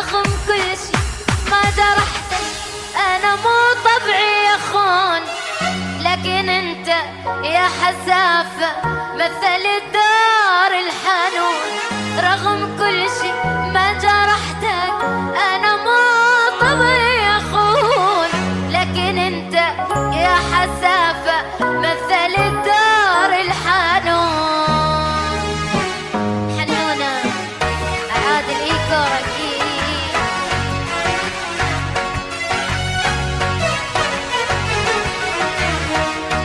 رغم كل شي ما جرحتك، أنا مو طبعي أخون، لكن أنت يا حسافة مثل الدار الحنون. رغم كل شي ما جرحتك، أنا مو طبعي أخون، لكن أنت يا حسافة مثل الدار الحنون. حنونة عادل إيكور أكيد.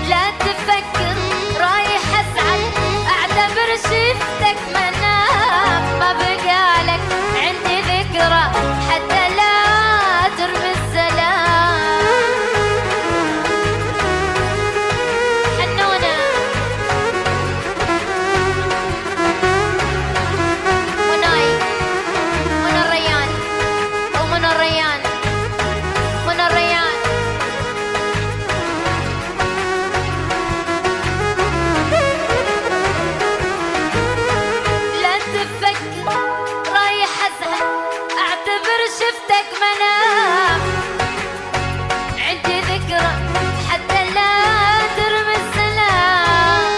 لا تفكر رايح أسعد، أعتبر شفتك منام، ما بقالك عندي ذكرى حتى لا ترمي السلام. حنونة مناي من الريان ومن الريان من الريان. لا تفكر رايح أزعل، أعتبر شفتك منام، عندي ذكرى حتى لا ترمي السلام.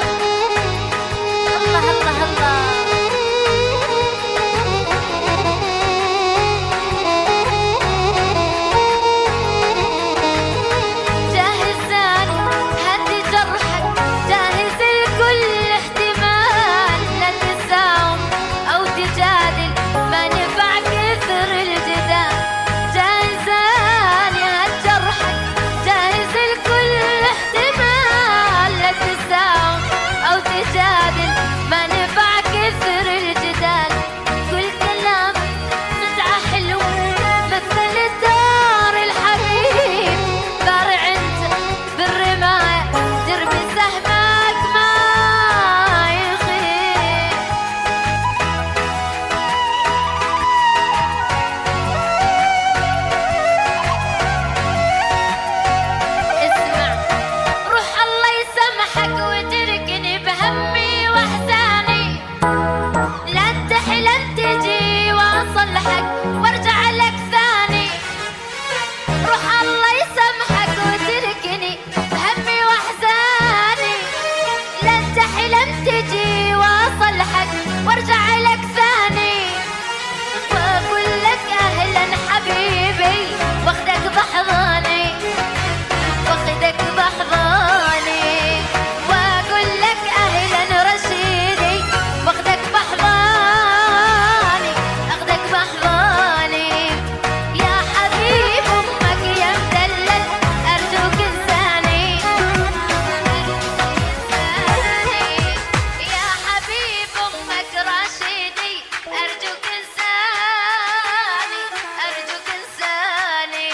الله الله الله. جاهز زاني هدي جرحك، جاهز لكل احتمال، لا تساوم أو تجادل، ما نفع كثر الجدال. جاهز زاني هدي جرحك، جاهز لكل احتمال، لا تساوم أو تجادل، ما نفع كثر الجدال. كل كلام قطعة حلوة مثل الدار الحبيب، بارع انت بالرماية ترمي سهمك ما يخيب. اسمع روح الله يسامحك وتركني بهمي واحزاني، لا تحلم تجي واصلحك وارجع لك ثاني. روح الله يسامحك وتركني بهمي واحزاني، لا تحلم تجي واصلحك وارجع لك ثاني. واقول لك اهلا حبيبي، واخدك بحضاني واخدك بحضاني. واقول لك اهلا رشيدي، واخدك بحضاني اخدك بحضاني. يا حبيب امك يا مدلل، ارجوك انساني. يا حبيب امك رشيدي، ارجوك انساني ارجوك انساني.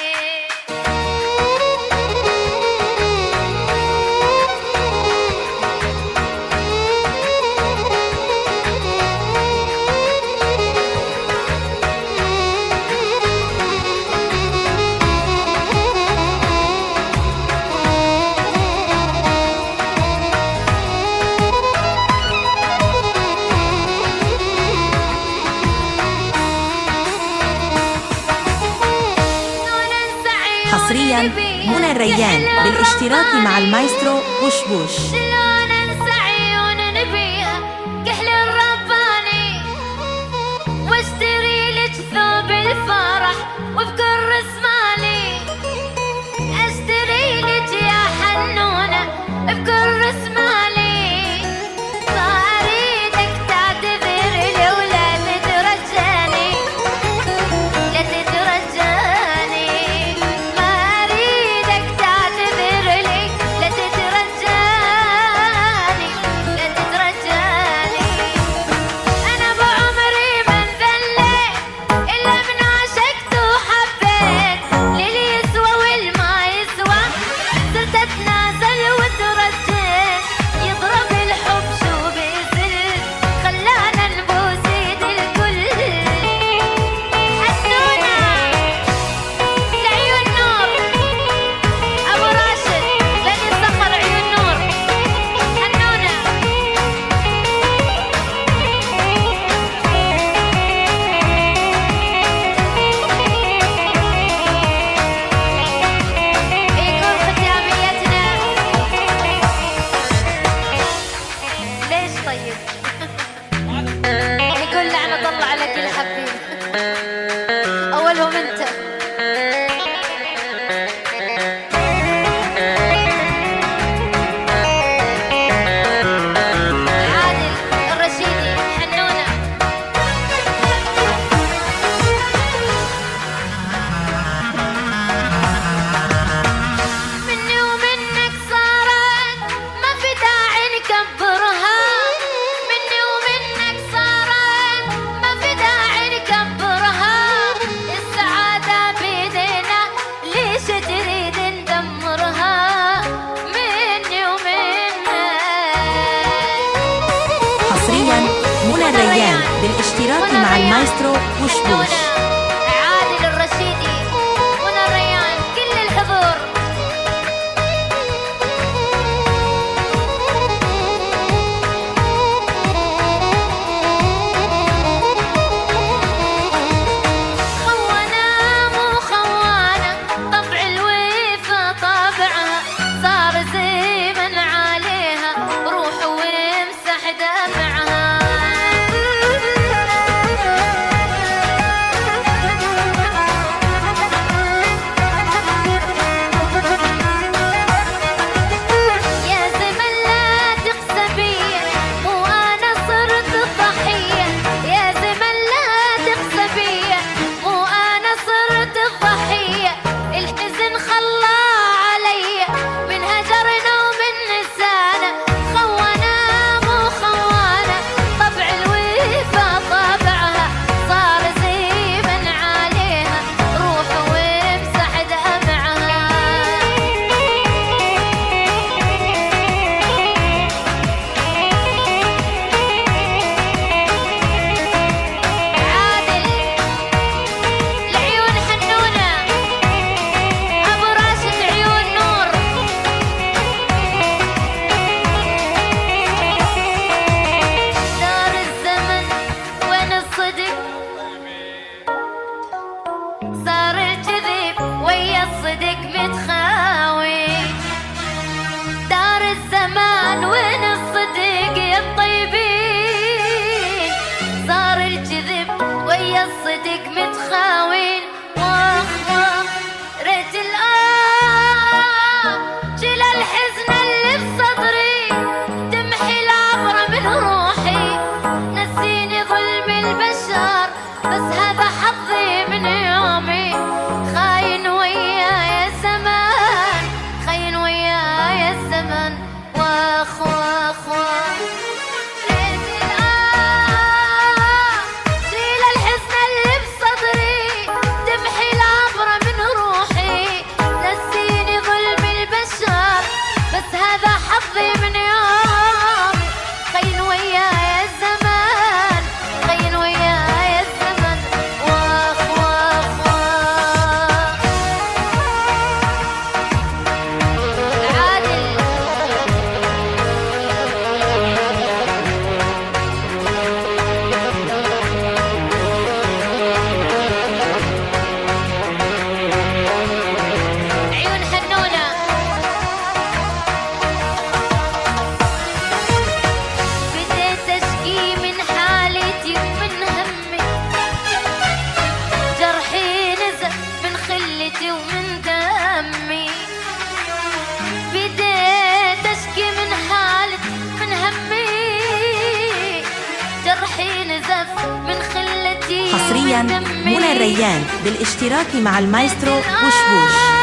حصرياً منى الريان بالاشتراك مع المايسترو بوش بوش. شلون انسى عيون نبيها كحل الرباني، واشتري لك ثوب الفرح وبكل رسمالي. اشتري لك يا حنونة بكل رسمالي. ما اريدك تعتذر لي ولا تترجاني، لا تترجاني. ما اريدك تعتذر لي لا تترجاني. انت. منى الريان بالاشتراك مع المايسترو وش بوش. عادل الرشيدي، منى الريان، كل الحضور. خوانة مو خوانة، طبع الوفا طابعها، صار زمن عليها، روح وامسح دمعها. صار الكذب ويا الصدق متخاوي، دار الزمان وين الصدق يا الطيبين، صار الكذب ويا الصدق متخاوين. واخ واخ ريت شيل الحزن اللي بصدري، تمحي العبرة من روحي، نسيني ظلم البشر، بس هذا حظي من يومي. خاين وياي الزمان، خاين وياي الزمان. واخ واخ واخ ريت شيل الحزن اللي بصدري، تمحي العبرة من روحي، نسيني ظلم البشر، بس هذا حظي من يومي. خاين وياي الزمان، خاين وياي الزمن. واخ واخ واخ عادل عيون حنونة. بديت اشكي من حالتي ومن همي، جرحي نزف من خلتي ومن دمي. بديت اشكي من حالتي من همي، جرحي نزف من خلتي حصريا ومن دمي. منى الريان بالاشتراك مع المايسترو وش بوش.